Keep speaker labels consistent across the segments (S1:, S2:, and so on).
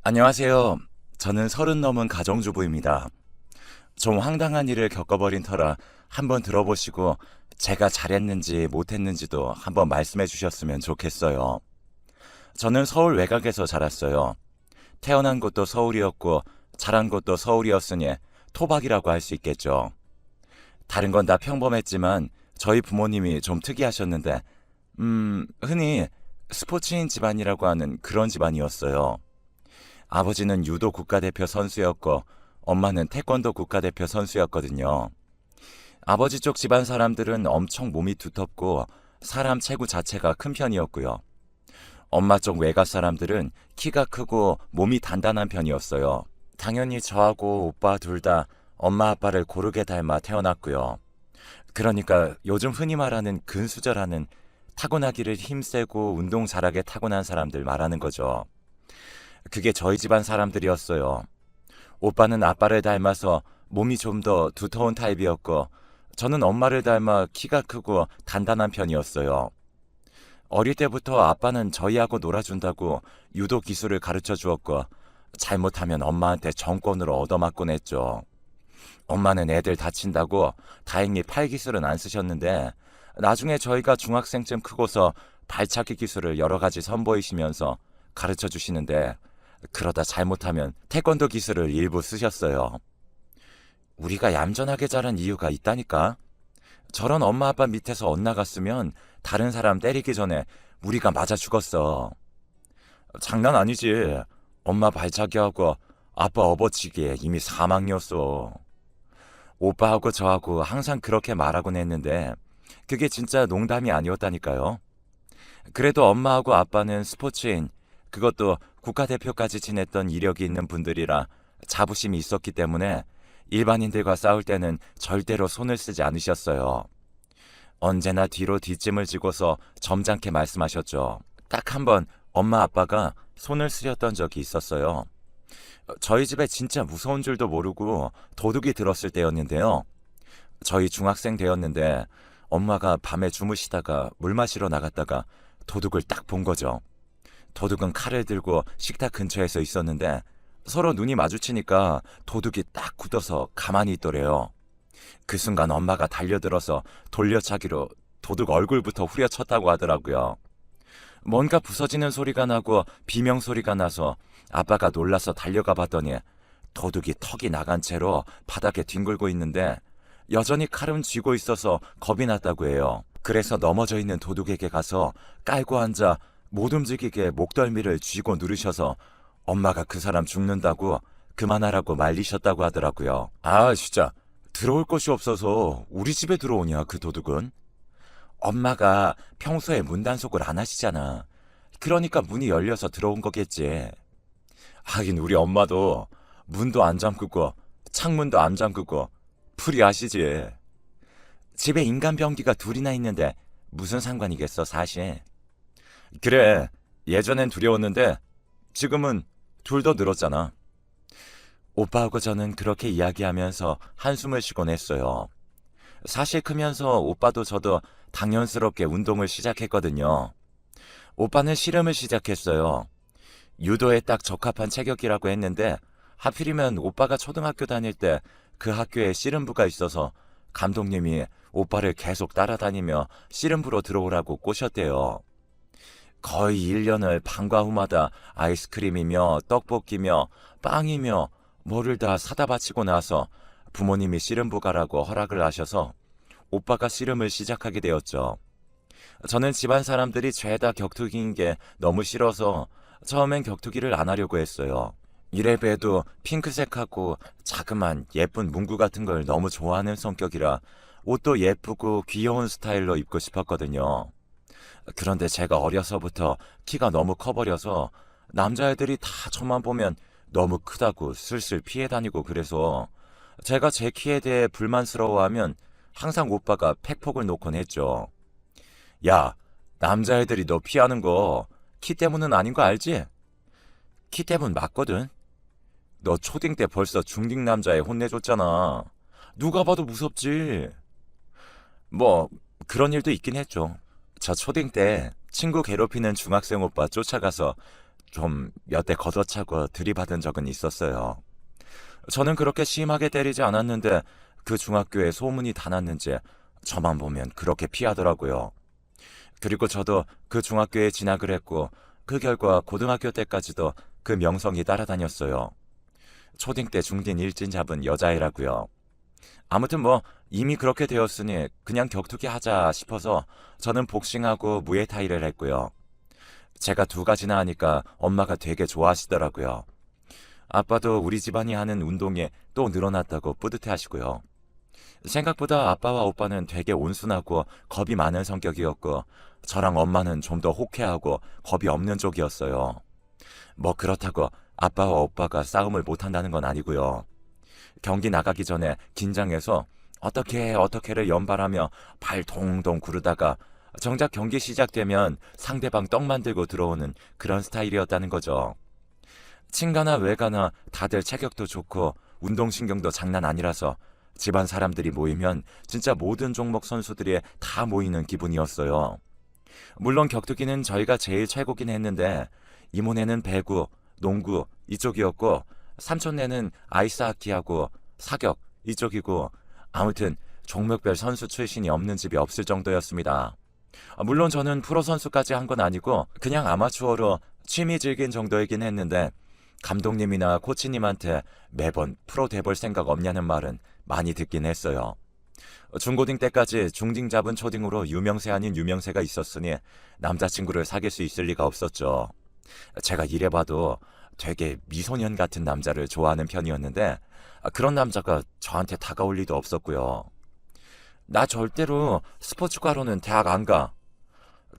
S1: 안녕하세요. 저는 30 넘은 가정주부입니다. 좀 황당한 일을 겪어버린 터라 한번 들어보시고 제가 잘했는지 못했는지도 한번 말씀해 주셨으면 좋겠어요. 저는 서울 외곽에서 자랐어요. 태어난 곳도 서울이었고 자란 곳도 서울이었으니 토박이라고 할 수 있겠죠. 다른 건 다 평범했지만 저희 부모님이 좀 특이하셨는데 흔히 스포츠인 집안이라고 하는 그런 집안이었어요. 아버지는 유도 국가대표 선수였고 엄마는 태권도 국가대표 선수였거든요. 아버지 쪽 집안 사람들은 엄청 몸이 두텁고 사람 체구 자체가 큰 편이었고요. 엄마 쪽 외가 사람들은 키가 크고 몸이 단단한 편이었어요. 당연히 저하고 오빠 둘 다 엄마 아빠를 고르게 닮아 태어났고요. 그러니까 요즘 흔히 말하는 근수저라는 타고나기를 힘세고 운동 잘하게 타고난 사람들 말하는 거죠. 그게 저희 집안 사람들이었어요. 오빠는 아빠를 닮아서 몸이 좀 더 두터운 타입이었고 저는 엄마를 닮아 키가 크고 단단한 편이었어요. 어릴 때부터 아빠는 저희하고 놀아준다고 유도 기술을 가르쳐 주었고 잘못하면 엄마한테 정권으로 얻어맞곤 했죠. 엄마는 애들 다친다고 다행히 팔 기술은 안 쓰셨는데 나중에 저희가 중학생쯤 크고서 발차기 기술을 여러 가지 선보이시면서 가르쳐 주시는데 그러다 잘못하면 태권도 기술을 일부 쓰셨어요. 우리가 얌전하게 자란 이유가 있다니까. 저런 엄마 아빠 밑에서 엇나갔으면 다른 사람 때리기 전에 우리가 맞아 죽었어. 장난 아니지. 엄마 발차기하고 아빠 업어치기에 이미 사망이었어. 오빠하고 저하고 항상 그렇게 말하곤 했는데 그게 진짜 농담이 아니었다니까요. 그래도 엄마하고 아빠는 스포츠인, 그것도 국가대표까지 지냈던 이력이 있는 분들이라 자부심이 있었기 때문에 일반인들과 싸울 때는 절대로 손을 쓰지 않으셨어요. 언제나 뒤로 뒷짐을 지고서 점잖게 말씀하셨죠. 딱 한 번 엄마 아빠가 손을 쓰렸던 적이 있었어요. 저희 집에 진짜 무서운 줄도 모르고 도둑이 들었을 때였는데요. 저희 중학생 되었는데 엄마가 밤에 주무시다가 물 마시러 나갔다가 도둑을 딱 본 거죠. 도둑은 칼을 들고 식탁 근처에서 있었는데 서로 눈이 마주치니까 도둑이 딱 굳어서 가만히 있더래요. 그 순간 엄마가 달려들어서 돌려차기로 도둑 얼굴부터 후려쳤다고 하더라고요. 뭔가 부서지는 소리가 나고 비명 소리가 나서 아빠가 놀라서 달려가 봤더니 도둑이 턱이 나간 채로 바닥에 뒹굴고 있는데 여전히 칼은 쥐고 있어서 겁이 났다고 해요. 그래서 넘어져 있는 도둑에게 가서 깔고 앉아 못 움직이게 목덜미를 쥐고 누르셔서 엄마가 그 사람 죽는다고 그만하라고 말리셨다고 하더라고요. 아, 진짜 들어올 곳이 없어서 우리 집에 들어오냐 그 도둑은? 엄마가 평소에 문단속을 안 하시잖아. 그러니까 문이 열려서 들어온 거겠지. 하긴 우리 엄마도 문도 안 잠그고 창문도 안 잠그고 풀이하시지. 집에 인간 병기가 둘이나 있는데 무슨 상관이겠어 사실. 그래, 예전엔 두려웠는데 지금은 둘 더 늘었잖아. 오빠하고 저는 그렇게 이야기하면서 한숨을 쉬곤 했어요. 사실 크면서 오빠도 저도 당연스럽게 운동을 시작했거든요. 오빠는 씨름을 시작했어요. 유도에 딱 적합한 체격이라고 했는데 하필이면 오빠가 초등학교 다닐 때 그 학교에 씨름부가 있어서 감독님이 오빠를 계속 따라다니며 씨름부로 들어오라고 꼬셨대요. 거의 1년을 방과 후마다 아이스크림이며 떡볶이며 빵이며 뭐를 다 사다 바치고 나서 부모님이 씨름부 가라고 허락을 하셔서 오빠가 씨름을 시작하게 되었죠. 저는 집안 사람들이 죄다 격투기인 게 너무 싫어서 처음엔 격투기를 안 하려고 했어요. 이래봬도 핑크색하고 자그만 예쁜 문구 같은 걸 너무 좋아하는 성격이라 옷도 예쁘고 귀여운 스타일로 입고 싶었거든요. 그런데 제가 어려서부터 키가 너무 커버려서 남자애들이 다 저만 보면 너무 크다고 슬슬 피해 다니고 그래서 제가 제 키에 대해 불만스러워하면 항상 오빠가 팩폭을 놓곤 했죠. 야, 남자애들이 너 피하는 거 키 때문은 아닌 거 알지? 키 때문 맞거든? 너 초딩 때 벌써 중딩 남자애 혼내줬잖아. 누가 봐도 무섭지. 뭐 그런 일도 있긴 했죠. 저 초딩 때 친구 괴롭히는 중학생 오빠 쫓아가서 좀 몇 대 걷어차고 들이받은 적은 있었어요. 저는 그렇게 심하게 때리지 않았는데 그 중학교에 소문이 다 났는지 저만 보면 그렇게 피하더라고요. 그리고 저도 그 중학교에 진학을 했고 그 결과 고등학교 때까지도 그 명성이 따라다녔어요. 초딩 때 중딩 일진 잡은 여자애라고요. 아무튼 뭐 이미 그렇게 되었으니 그냥 격투기 하자 싶어서 저는 복싱하고 무에타이를 했고요. 제가 두 가지나 하니까 엄마가 되게 좋아하시더라고요. 아빠도 우리 집안이 하는 운동에 또 늘어났다고 뿌듯해 하시고요. 생각보다 아빠와 오빠는 되게 온순하고 겁이 많은 성격이었고 저랑 엄마는 좀 더 호쾌하고 겁이 없는 쪽이었어요. 뭐 그렇다고 아빠와 오빠가 싸움을 못한다는 건 아니고요. 경기 나가기 전에 긴장해서 어떻게를 연발하며 발 동동 구르다가 정작 경기 시작되면 상대방 떡 만들고 들어오는 그런 스타일이었다는 거죠. 친가나 외가나 다들 체격도 좋고 운동신경도 장난 아니라서 집안 사람들이 모이면 진짜 모든 종목 선수들이 다 모이는 기분이었어요. 물론 격투기는 저희가 제일 최고긴 했는데 이모네는 배구, 농구 이쪽이었고 삼촌네는 아이스하키하고 사격 이쪽이고 아무튼 종목별 선수 출신이 없는 집이 없을 정도였습니다. 물론 저는 프로 선수까지 한 건 아니고 그냥 아마추어로 취미 즐긴 정도이긴 했는데 감독님이나 코치님한테 매번 프로 돼볼 생각 없냐는 말은 많이 듣긴 했어요. 중고딩 때까지 중딩 잡은 초딩으로 유명세 아닌 유명세가 있었으니 남자친구를 사귈 수 있을 리가 없었죠. 제가 이래봐도 되게 미소년 같은 남자를 좋아하는 편이었는데 그런 남자가 저한테 다가올 리도 없었고요. 나 절대로 스포츠과로는 대학 안 가.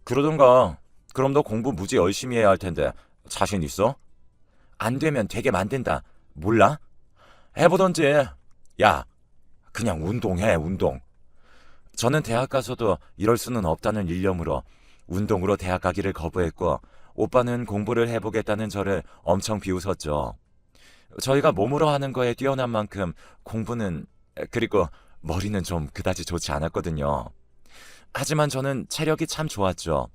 S1: 그러던가 그럼 너 공부 무지 열심히 해야 할 텐데 자신 있어? 안 되면 되게 만든다. 몰라? 해보던지. 야, 그냥 운동해, 운동. 저는 대학 가서도 이럴 수는 없다는 일념으로 운동으로 대학 가기를 거부했고 오빠는 공부를 해보겠다는 저를 엄청 비웃었죠. 저희가 몸으로 하는 거에 뛰어난 만큼 공부는 그리고 머리는 좀 그다지 좋지 않았거든요. 하지만 저는 체력이 참 좋았죠.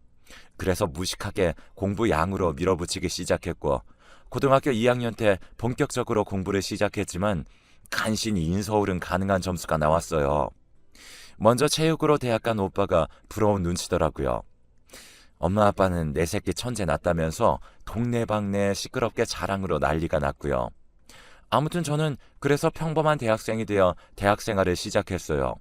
S1: 그래서 무식하게 공부 양으로 밀어붙이기 시작했고 고등학교 2학년 때 본격적으로 공부를 시작했지만 간신히 인서울은 가능한 점수가 나왔어요. 먼저 체육으로 대학 간 오빠가 부러운 눈치더라고요. 엄마 아빠는 내 새끼 천재 났다면서 동네방네 시끄럽게 자랑으로 난리가 났고요. 아무튼 저는 그래서 평범한 대학생이 되어 대학 생활을 시작했어요.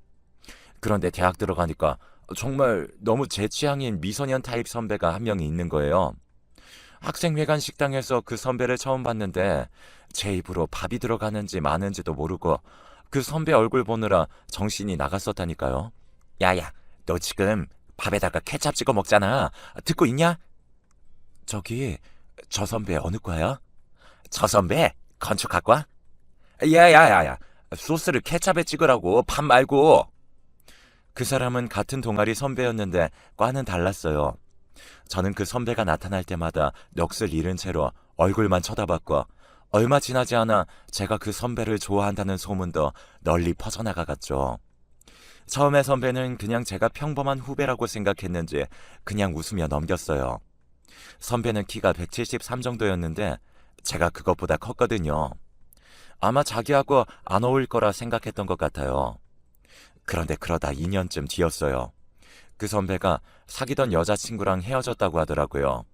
S1: 그런데 대학 들어가니까 정말 너무 제 취향인 미소년 타입 선배가 한 명이 있는 거예요. 학생회관 식당에서 그 선배를 처음 봤는데 제 입으로 밥이 들어가는지 마는지도 모르고 그 선배 얼굴 보느라 정신이 나갔었다니까요. 야야, 너 지금 밥에다가 케찹 찍어 먹잖아. 듣고 있냐? 저기 저 선배 어느 과야? 저 선배 건축학과? 야야야야, 소스를 케찹에 찍으라고, 밥 말고. 그 사람은 같은 동아리 선배였는데 과는 달랐어요. 저는 그 선배가 나타날 때마다 넋을 잃은 채로 얼굴만 쳐다봤고 얼마 지나지 않아 제가 그 선배를 좋아한다는 소문도 널리 퍼져나가갔죠. 처음에 선배는 그냥 제가 평범한 후배라고 생각했는지 그냥 웃으며 넘겼어요. 선배는 키가 173 정도였는데 제가 그것보다 컸거든요. 아마 자기하고 안 어울릴 거라 생각했던 것 같아요. 그런데 그러다 2년쯤 뒤였어요. 그 선배가 사귀던 여자친구랑 헤어졌다고 하더라고요.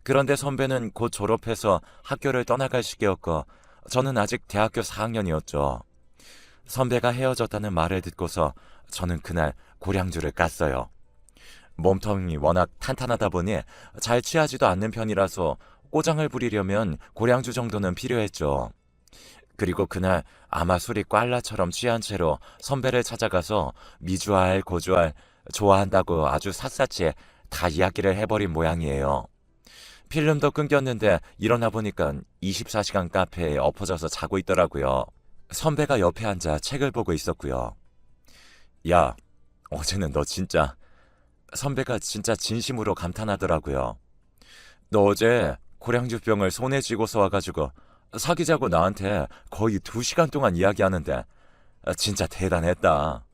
S1: 그런데 선배는 곧 졸업해서 학교를 떠나갈 시기였고 저는 아직 대학교 4학년이었죠. 선배가 헤어졌다는 말을 듣고서 저는 그날 고량주를 깠어요. 몸통이 워낙 탄탄하다 보니 잘 취하지도 않는 편이라서 꼬장을 부리려면 고량주 정도는 필요했죠. 그리고 그날 아마 술이 꽐라처럼 취한 채로 선배를 찾아가서 미주알, 고주알, 좋아한다고 아주 샅샅이 다 이야기를 해버린 모양이에요. 필름도 끊겼는데 일어나 보니까 24시간 카페에 엎어져서 자고 있더라고요. 선배가 옆에 앉아 책을 보고 있었고요. 야, 어제는 너 진짜... 선배가 진짜 진심으로 감탄하더라고요. 너 어제 고량주병을 손에 쥐고서 와가지고 사귀자고 나한테 거의 2시간 동안 이야기하는데 진짜 대단했다.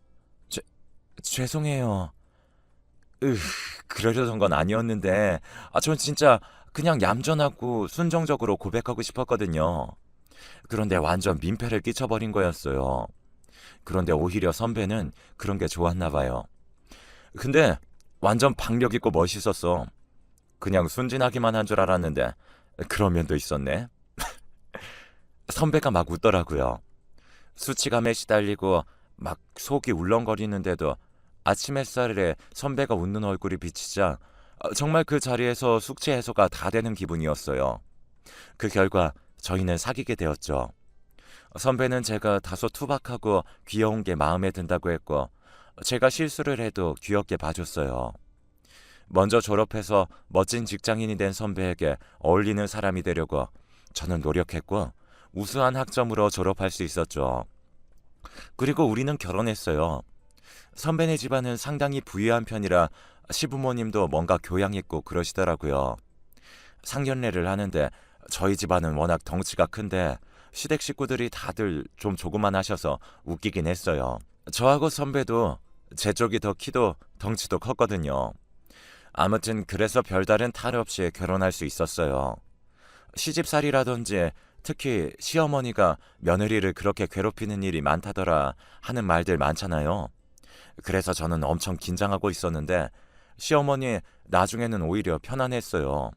S1: 죄송해요. 그러려던 건 아니었는데 전 진짜 그냥 얌전하고 순정적으로 고백하고 싶었거든요. 그런데 완전 민폐를 끼쳐버린 거였어요. 그런데 오히려 선배는 그런 게 좋았나 봐요. 근데 완전 박력 있고 멋있었어. 그냥 순진하기만 한 줄 알았는데 그런 면도 있었네. 선배가 막 웃더라고요. 수치감에 시달리고 막 속이 울렁거리는데도 아침 햇살에 선배가 웃는 얼굴이 비치자 정말 그 자리에서 숙취 해소가 다 되는 기분이었어요. 그 결과 저희는 사귀게 되었죠. 선배는 제가 다소 투박하고 귀여운 게 마음에 든다고 했고 제가 실수를 해도 귀엽게 봐줬어요. 먼저 졸업해서 멋진 직장인이 된 선배에게 어울리는 사람이 되려고 저는 노력했고 우수한 학점으로 졸업할 수 있었죠. 그리고 우리는 결혼했어요. 선배네 집안은 상당히 부유한 편이라 시부모님도 뭔가 교양 있고 그러시더라고요. 상견례를 하는데 저희 집안은 워낙 덩치가 큰데 시댁 식구들이 다들 좀 조그만하셔서 웃기긴 했어요. 저하고 선배도 제 쪽이 더 키도 덩치도 컸거든요. 아무튼 그래서 별다른 탈 없이 결혼할 수 있었어요. 시집살이라든지 특히 시어머니가 며느리를 그렇게 괴롭히는 일이 많다더라 하는 말들 많잖아요. 그래서 저는 엄청 긴장하고 있었는데 시어머니 나중에는 오히려 편안했어요.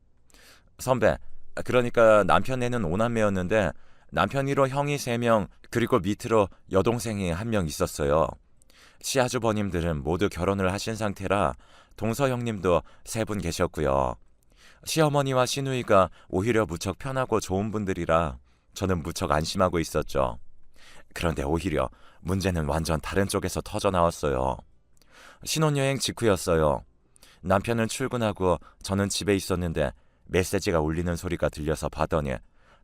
S1: 선배, 그러니까 남편애는 5남매였는데 남편이로 형이 3명 그리고 밑으로 여동생이 1명 있었어요. 시아주버님들은 모두 결혼을 하신 상태라 동서 형님도 3분 계셨고요. 시어머니와 시누이가 오히려 무척 편하고 좋은 분들이라 저는 무척 안심하고 있었죠. 그런데 오히려 문제는 완전 다른 쪽에서 터져 나왔어요. 신혼여행 직후였어요. 남편은 출근하고 저는 집에 있었는데 메시지가 울리는 소리가 들려서 봤더니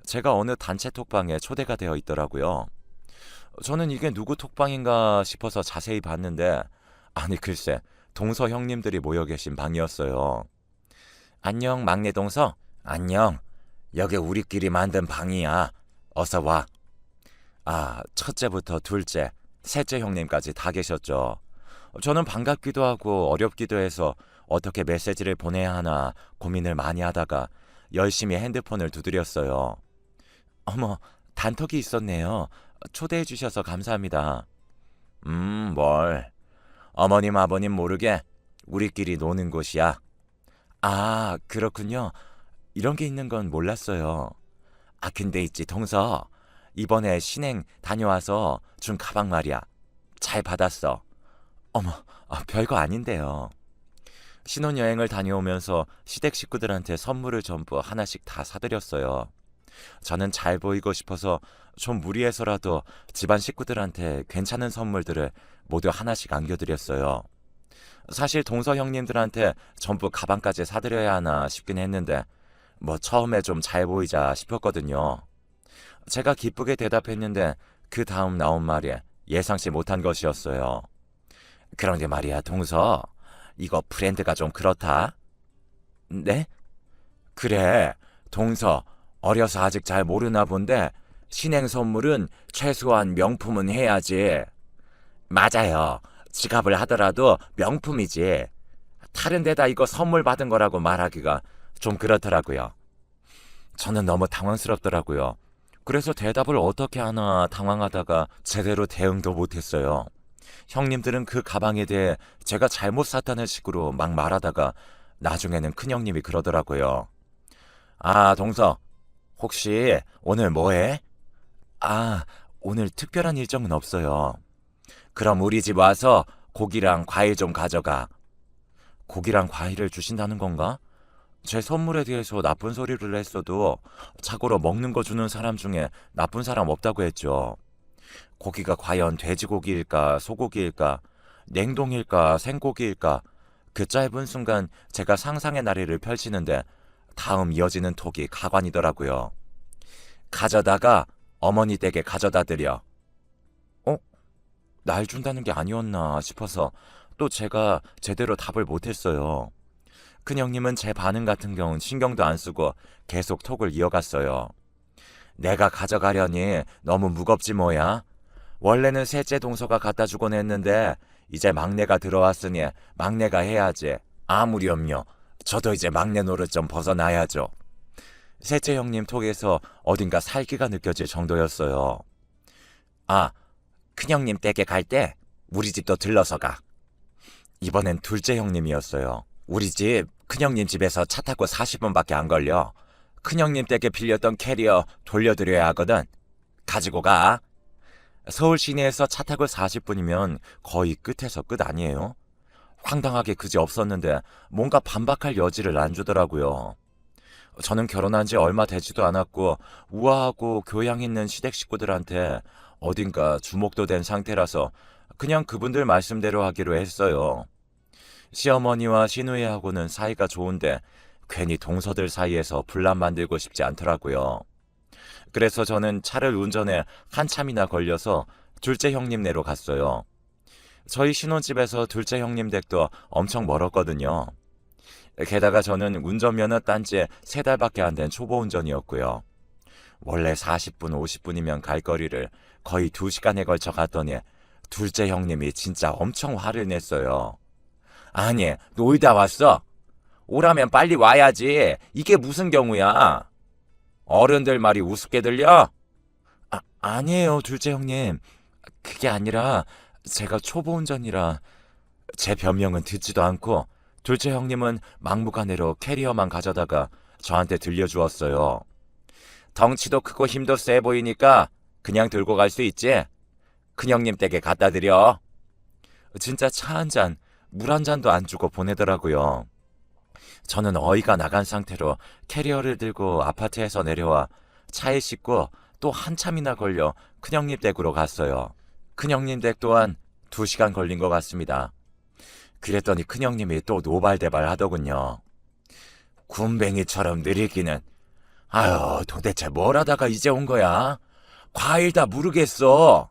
S1: 제가 어느 단체 톡방에 초대가 되어 있더라고요. 저는 이게 누구 톡방인가 싶어서 자세히 봤는데 아니 글쎄 동서 형님들이 모여 계신 방이었어요. 안녕 막내 동서. 안녕. 여기 우리끼리 만든 방이야. 어서 와. 아, 첫째부터 둘째, 셋째 형님까지 다 계셨죠. 저는 반갑기도 하고 어렵기도 해서 어떻게 메시지를 보내야 하나 고민을 많이 하다가 열심히 핸드폰을 두드렸어요. 어머, 단톡이 있었네요. 초대해 주셔서 감사합니다. 뭘. 어머님 아버님 모르게 우리끼리 노는 곳이야. 아, 그렇군요. 이런 게 있는 건 몰랐어요. 아, 근데 있지 동서. 이번에 신행 다녀와서 준 가방 말이야. 잘 받았어. 어머, 별거 아닌데요. 신혼여행을 다녀오면서 시댁 식구들한테 선물을 전부 하나씩 다 사드렸어요. 저는 잘 보이고 싶어서 좀 무리해서라도 집안 식구들한테 괜찮은 선물들을 모두 하나씩 안겨드렸어요. 사실 동서 형님들한테 전부 가방까지 사드려야 하나 싶긴 했는데 뭐 처음에 좀 잘 보이자 싶었거든요. 제가 기쁘게 대답했는데 그 다음 나온 말이 예상치 못한 것이었어요. 그런데 말이야 동서, 이거 브랜드가 좀 그렇다. 네? 그래, 동서 어려서 아직 잘 모르나 본데 신행 선물은 최소한 명품은 해야지. 맞아요. 지갑을 하더라도 명품이지. 다른 데다 이거 선물 받은 거라고 말하기가 좀 그렇더라고요. 저는 너무 당황스럽더라고요. 그래서 대답을 어떻게 하나 당황하다가 제대로 대응도 못했어요. 형님들은 그 가방에 대해 제가 잘못 샀다는 식으로 막 말하다가 나중에는 큰형님이 그러더라고요. 아, 동서, 혹시 오늘 뭐해? 아, 오늘 특별한 일정은 없어요. 그럼 우리 집 와서 고기랑 과일 좀 가져가. 고기랑 과일을 주신다는 건가? 제 선물에 대해서 나쁜 소리를 했어도 자고로 먹는 거 주는 사람 중에 나쁜 사람 없다고 했죠. 고기가 과연 돼지고기일까 소고기일까 냉동일까 생고기일까 그 짧은 순간 제가 상상의 나래를 펼치는데 다음 이어지는 톡이 가관이더라고요. 가져다가 어머니 댁에 가져다 드려. 날 준다는 게 아니었나 싶어서 또 제가 제대로 답을 못했어요. 큰형님은 제 반응 같은 경우는 신경도 안 쓰고 계속 톡을 이어갔어요. 내가 가져가려니 너무 무겁지 뭐야. 원래는 셋째 동서가 갖다 주곤 했는데 이제 막내가 들어왔으니 막내가 해야지. 아무렴요. 저도 이제 막내 노릇 좀 벗어나야죠. 셋째 형님 톡에서 어딘가 살기가 느껴질 정도였어요. 아, 큰형님 댁에 갈 때 우리 집도 들러서 가. 이번엔 둘째 형님이었어요. 우리 집 큰형님 집에서 차 타고 40분밖에 안 걸려. 큰형님 댁에 빌렸던 캐리어 돌려드려야 하거든. 가지고 가. 서울 시내에서 차 타고 40분이면 거의 끝에서 끝 아니에요? 황당하게 그지 없었는데 뭔가 반박할 여지를 안 주더라고요. 저는 결혼한 지 얼마 되지도 않았고 우아하고 교양 있는 시댁 식구들한테 어딘가 주목도 된 상태라서 그냥 그분들 말씀대로 하기로 했어요. 시어머니와 시누이하고는 사이가 좋은데 괜히 동서들 사이에서 분란 만들고 싶지 않더라고요. 그래서 저는 차를 운전해 한참이나 걸려서 둘째 형님네로 갔어요. 저희 신혼집에서 둘째 형님 댁도 엄청 멀었거든요. 게다가 저는 운전면허 딴 지 3달밖에 안 된 초보 운전이었고요. 원래 40분, 50분이면 갈 거리를 거의 2시간에 걸쳐 갔더니 둘째 형님이 진짜 엄청 화를 냈어요. 아니, 놀다 왔어? 오라면 빨리 와야지. 이게 무슨 경우야? 어른들 말이 우습게 들려? 아니에요, 둘째 형님. 그게 아니라 제가 초보 운전이라 제 변명은 듣지도 않고 둘째 형님은 막무가내로 캐리어만 가져다가 저한테 들려주었어요. 덩치도 크고 힘도 세 보이니까 그냥 들고 갈 수 있지? 큰형님 댁에 갖다 드려. 진짜 차 한 잔, 물 한 잔도 안 주고 보내더라고요. 저는 어이가 나간 상태로 캐리어를 들고 아파트에서 내려와 차에 싣고 또 한참이나 걸려 큰형님 댁으로 갔어요. 큰형님 댁 또한 2시간 걸린 것 같습니다. 그랬더니 큰형님이 또 노발대발 하더군요. 군뱅이처럼 느리기는. 아유, 도대체 뭘 하다가 이제 온 거야? 과일 다 모르겠어.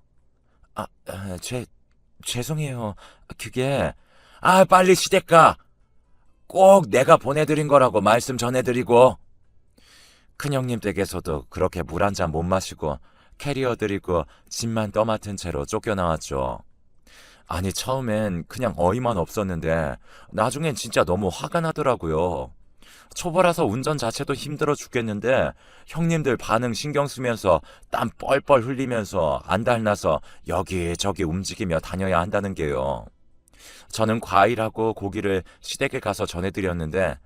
S1: 죄송해요. 그게, 빨리 시댁 가. 꼭 내가 보내드린 거라고 말씀 전해드리고. 큰형님 댁에서도 그렇게 물 한 잔 못 마시고 캐리어 드리고 짐만 떠맡은 채로 쫓겨나왔죠. 아니, 처음엔 그냥 어이만 없었는데 나중엔 진짜 너무 화가 나더라고요. 초보라서 운전 자체도 힘들어 죽겠는데 형님들 반응 신경 쓰면서 땀 뻘뻘 흘리면서 안달나서 여기저기 움직이며 다녀야 한다는 게요. 저는 과일하고 고기를 시댁에 가서 전해드렸는데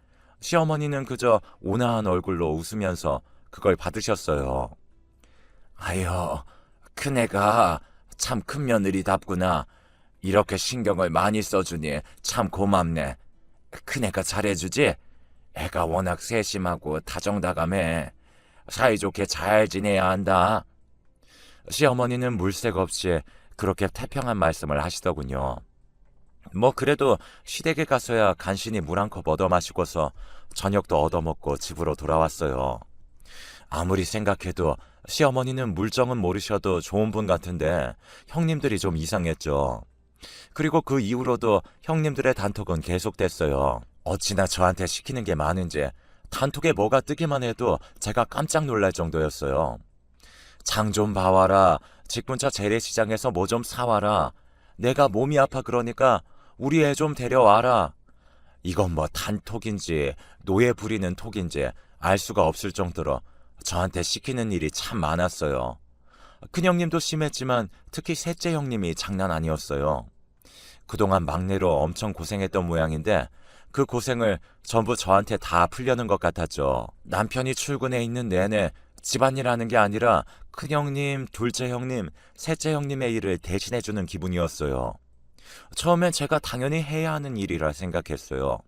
S1: 시어머니는 그저 온화한 얼굴로 웃으면서 그걸 받으셨어요. 아유, 큰애가 참 큰 며느리답구나. 이렇게 신경을 많이 써주니 참 고맙네. 큰애가 잘해주지? 애가 워낙 세심하고 다정다감해. 사이좋게 잘 지내야 한다. 시어머니는 물색 없이 그렇게 태평한 말씀을 하시더군요. 뭐 그래도 시댁에 가서야 간신히 물 한 컵 얻어 마시고서 저녁도 얻어먹고 집으로 돌아왔어요. 아무리 생각해도 시어머니는 물정은 모르셔도 좋은 분 같은데 형님들이 좀 이상했죠. 그리고 그 이후로도 형님들의 단톡은 계속됐어요. 어찌나 저한테 시키는 게 많은지 단톡에 뭐가 뜨기만 해도 제가 깜짝 놀랄 정도였어요. 장 좀 봐와라. 직분차 재래시장에서 뭐 좀 사와라. 내가 몸이 아파 그러니까 우리 애 좀 데려와라. 이건 뭐 단톡인지 노예 부리는 톡인지 알 수가 없을 정도로 저한테 시키는 일이 참 많았어요. 큰형님도 심했지만 특히 셋째 형님이 장난 아니었어요. 그동안 막내로 엄청 고생했던 모양인데 그 고생을 전부 저한테 다 풀려는 것 같았죠. 남편이 출근해 있는 내내 집안일 하는 게 아니라 큰형님, 둘째 형님, 셋째 형님의 일을 대신해주는 기분이었어요. 처음엔 제가 당연히 해야 하는 일이라 생각했어요.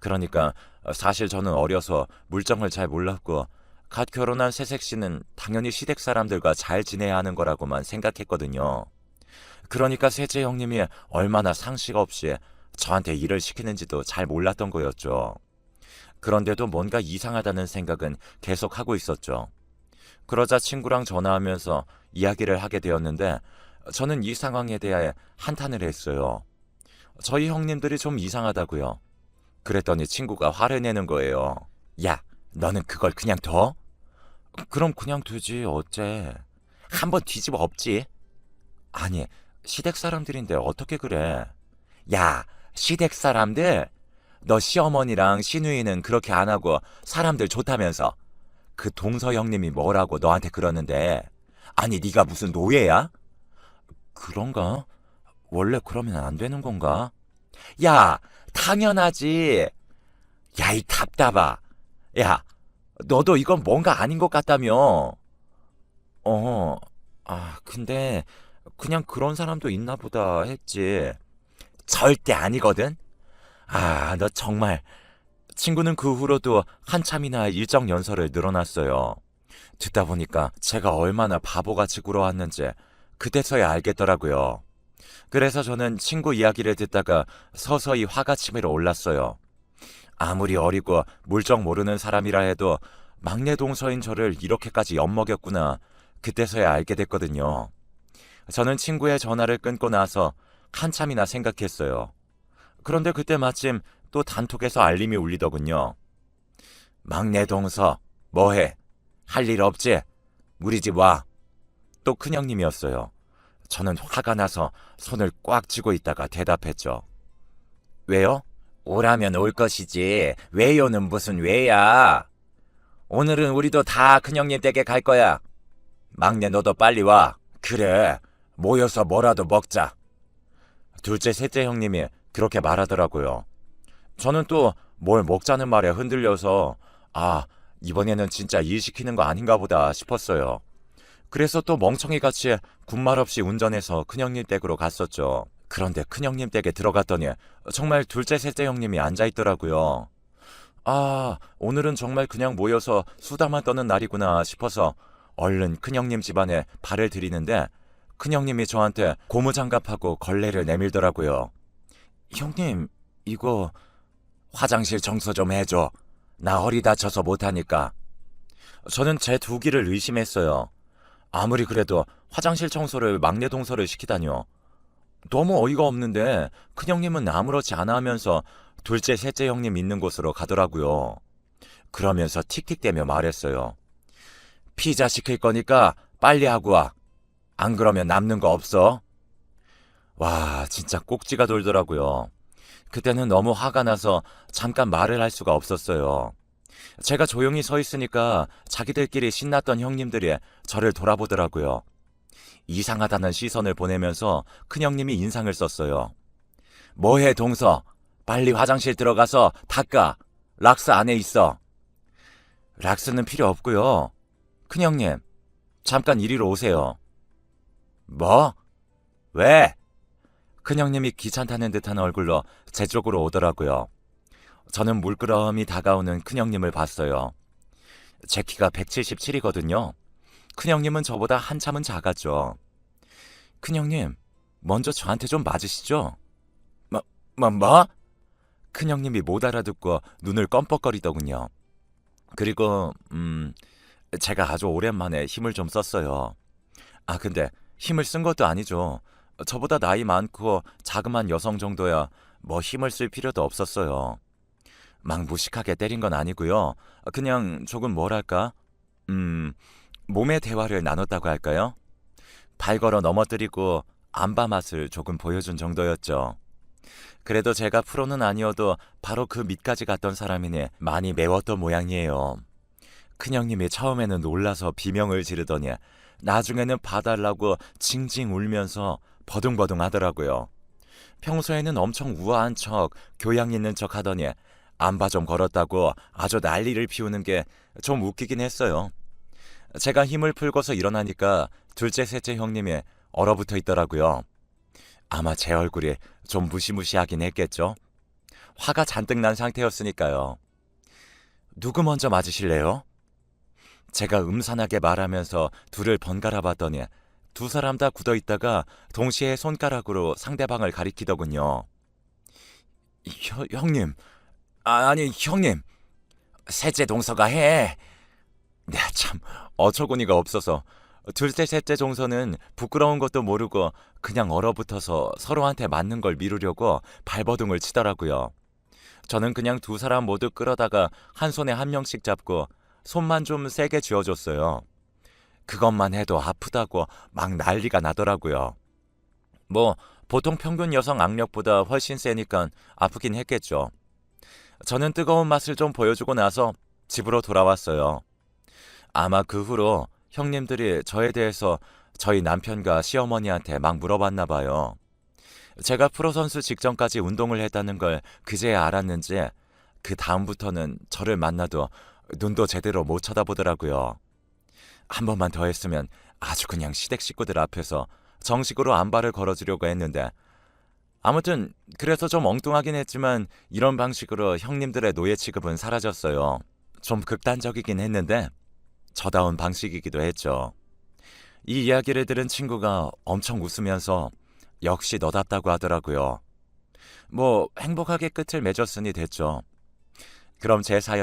S1: 그러니까 사실 저는 어려서 물정을 잘 몰랐고 갓 결혼한 새색시는 당연히 시댁 사람들과 잘 지내야 하는 거라고만 생각했거든요. 그러니까 셋째 형님이 얼마나 상식 없이 저한테 일을 시키는지도 잘 몰랐던 거였죠. 그런데도 뭔가 이상하다는 생각은 계속 하고 있었죠. 그러자 친구랑 전화하면서 이야기를 하게 되었는데 저는 이 상황에 대해 한탄을 했어요. 저희 형님들이 좀 이상하다고요. 그랬더니 친구가 화를 내는 거예요. 야, 너는 그걸 그냥 둬? 그럼 그냥 두지 어째. 한번 뒤집어 엎지. 아니, 시댁 사람들인데 어떻게 그래. 야, 시댁 사람들? 너 시어머니랑 시누이는 그렇게 안 하고 사람들 좋다면서. 그 동서 형님이 뭐라고 너한테 그러는데. 아니, 네가 무슨 노예야? 그런가? 원래 그러면 안 되는 건가? 야, 당연하지. 야, 이 답답아. 야, 너도 이건 뭔가 아닌 것 같다며. 어, 근데 그냥 그런 사람도 있나 보다 했지. 절대 아니거든? 너 정말. 친구는 그 후로도 한참이나 일정 연설을 늘어났어요. 듣다 보니까 제가 얼마나 바보같이 굴어왔는지 그때서야 알겠더라고요. 그래서 저는 친구 이야기를 듣다가 서서히 화가 치밀어 올랐어요. 아무리 어리고 물정 모르는 사람이라 해도 막내 동서인 저를 이렇게까지 엿먹였구나. 그때서야 알게 됐거든요. 저는 친구의 전화를 끊고 나서 한참이나 생각했어요. 그런데 그때 마침 또 단톡에서 알림이 울리더군요. 막내 동서, 뭐해? 할 일 없지? 우리 집 와. 또 큰형님이었어요. 저는 화가 나서 손을 꽉 쥐고 있다가 대답했죠. 왜요? 오라면 올 것이지. 왜요는 무슨 왜야? 오늘은 우리도 다 큰형님 댁에 갈 거야. 막내 너도 빨리 와. 그래. 모여서 뭐라도 먹자. 둘째, 셋째 형님이 그렇게 말하더라고요. 저는 또 뭘 먹자는 말에 흔들려서 이번에는 진짜 일 시키는 거 아닌가 보다 싶었어요. 그래서 또 멍청이같이 군말 없이 운전해서 큰형님 댁으로 갔었죠. 그런데 큰형님 댁에 들어갔더니 정말 둘째, 셋째 형님이 앉아있더라고요. 오늘은 정말 그냥 모여서 수다만 떠는 날이구나 싶어서 얼른 큰형님 집안에 발을 들이는데 큰형님이 저한테 고무장갑하고 걸레를 내밀더라고요. 형님, 이거 화장실 청소 좀 해줘. 나 허리 다쳐서 못하니까. 저는 제 두 귀를 의심했어요. 아무리 그래도 화장실 청소를 막내 동서를 시키다니요. 너무 어이가 없는데 큰형님은 아무렇지 않아 하면서 둘째, 셋째 형님 있는 곳으로 가더라고요. 그러면서 틱틱대며 말했어요. 피자 시킬 거니까 빨리 하고 와. 안 그러면 남는 거 없어. 와, 진짜 꼭지가 돌더라고요. 그때는 너무 화가 나서 잠깐 말을 할 수가 없었어요. 제가 조용히 서 있으니까 자기들끼리 신났던 형님들이 저를 돌아보더라고요. 이상하다는 시선을 보내면서 큰형님이 인상을 썼어요. 뭐해 동서? 빨리 화장실 들어가서 닦아. 락스 안에 있어. 락스는 필요 없고요. 큰형님, 잠깐 이리로 오세요. 뭐? 왜? 큰형님이 귀찮다는 듯한 얼굴로 제 쪽으로 오더라고요. 저는 물끄러미 다가오는 큰형님을 봤어요. 제 키가 177이거든요. 큰형님은 저보다 한참은 작았죠. 큰형님, 먼저 저한테 좀 맞으시죠? 뭐? 큰형님이 못 알아듣고 눈을 껌뻑거리더군요. 그리고 제가 아주 오랜만에 힘을 좀 썼어요. 근데 힘을 쓴 것도 아니죠. 저보다 나이 많고 자그만 여성 정도야 뭐 힘을 쓸 필요도 없었어요. 막 무식하게 때린 건 아니고요. 그냥 조금 뭐랄까? 몸의 대화를 나눴다고 할까요? 발 걸어 넘어뜨리고 안바 맛을 조금 보여준 정도였죠. 그래도 제가 프로는 아니어도 바로 그 밑까지 갔던 사람이니 많이 매웠던 모양이에요. 큰형님이 처음에는 놀라서 비명을 지르더니 나중에는 봐달라고 징징 울면서 버둥버둥 하더라고요. 평소에는 엄청 우아한 척, 교양 있는 척 하더니 안바 좀 걸었다고 아주 난리를 피우는 게 좀 웃기긴 했어요. 제가 힘을 풀고서 일어나니까 둘째, 셋째 형님이 얼어붙어 있더라고요. 아마 제 얼굴이 좀 무시무시하긴 했겠죠. 화가 잔뜩 난 상태였으니까요. 누구 먼저 맞으실래요? 제가 음산하게 말하면서 둘을 번갈아 봤더니 두 사람 다 굳어 있다가 동시에 손가락으로 상대방을 가리키더군요. 형님. 아니, 형님. 셋째 동서가 해. 참 어처구니가 없어서 둘째, 셋째 동서는 부끄러운 것도 모르고 그냥 얼어붙어서 서로한테 맞는 걸 미루려고 발버둥을 치더라고요. 저는 그냥 두 사람 모두 끌어다가 한 손에 한 명씩 잡고 손만 좀 세게 쥐어줬어요. 그것만 해도 아프다고 막 난리가 나더라고요. 뭐 보통 평균 여성 악력보다 훨씬 세니까 아프긴 했겠죠. 저는 뜨거운 맛을 좀 보여주고 나서 집으로 돌아왔어요. 아마 그 후로 형님들이 저에 대해서 저희 남편과 시어머니한테 막 물어봤나 봐요. 제가 프로선수 직전까지 운동을 했다는 걸 그제야 알았는지 그 다음부터는 저를 만나도 눈도 제대로 못 쳐다보더라고요. 한 번만 더 했으면 아주 그냥 시댁 식구들 앞에서 정식으로 안발을 걸어주려고 했는데 아무튼 그래서 좀 엉뚱하긴 했지만 이런 방식으로 형님들의 노예 취급은 사라졌어요. 좀 극단적이긴 했는데 저다운 방식이기도 했죠. 이 이야기를 들은 친구가 엄청 웃으면서 역시 너답다고 하더라고요. 뭐 행복하게 끝을 맺었으니 됐죠. 그럼 제 사연